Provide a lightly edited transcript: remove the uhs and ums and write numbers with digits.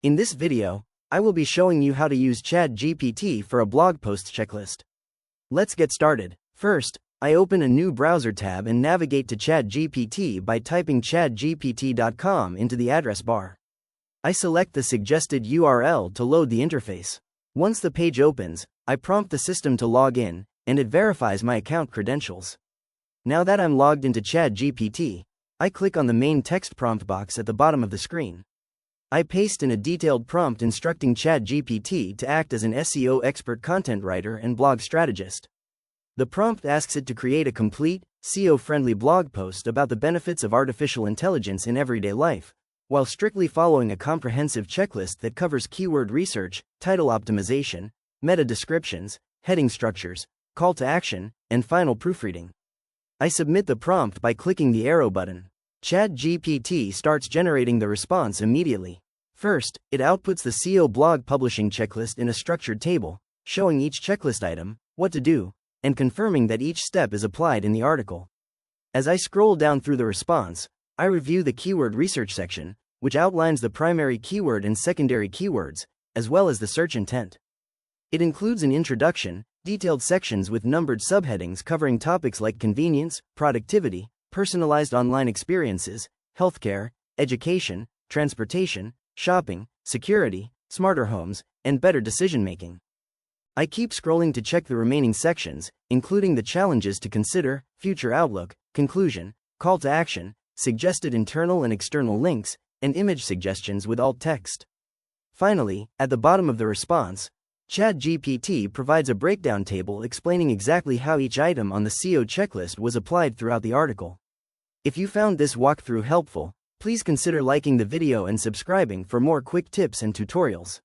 In this video, I will be showing you how to use Chatgpt for a blog post checklist. Let's get started. First, I open a new browser tab and navigate to Chatgpt by typing chatgpt.com into the address bar. I select the suggested URL to load the interface. Once the page opens, I prompt the system to log in, and it verifies my account credentials. Now that I'm logged into Chatgpt, I click on the main text prompt box at the bottom of the screen. I paste in a detailed prompt instructing Chatgpt to act as an SEO expert, content writer, and blog strategist. The prompt asks it to create a complete, SEO-friendly blog post about the benefits of artificial intelligence in everyday life, while strictly following a comprehensive checklist that covers keyword research, title optimization, meta descriptions, heading structures, call to action, and final proofreading. I submit the prompt by clicking the arrow button. Chatgpt starts generating the response immediately. First, it outputs the SEO blog publishing checklist in a structured table, showing each checklist item, what to do, and confirming that each step is applied in the article. As I scroll down through the response, I review the keyword research section, which outlines the primary keyword and secondary keywords, as well as the search intent. It includes an introduction, detailed sections with numbered subheadings covering topics like convenience, productivity, personalized online experiences, healthcare, education, transportation, shopping, security, smarter homes, and better decision-making. I keep scrolling to check the remaining sections, including the challenges to consider, future outlook, conclusion, call to action, suggested internal and external links, and image suggestions with alt text. Finally, at the bottom of the response, Chatgpt provides a breakdown table explaining exactly how each item on the SEO checklist was applied throughout the article. If you found this walkthrough helpful, please consider liking the video and subscribing for more quick tips and tutorials.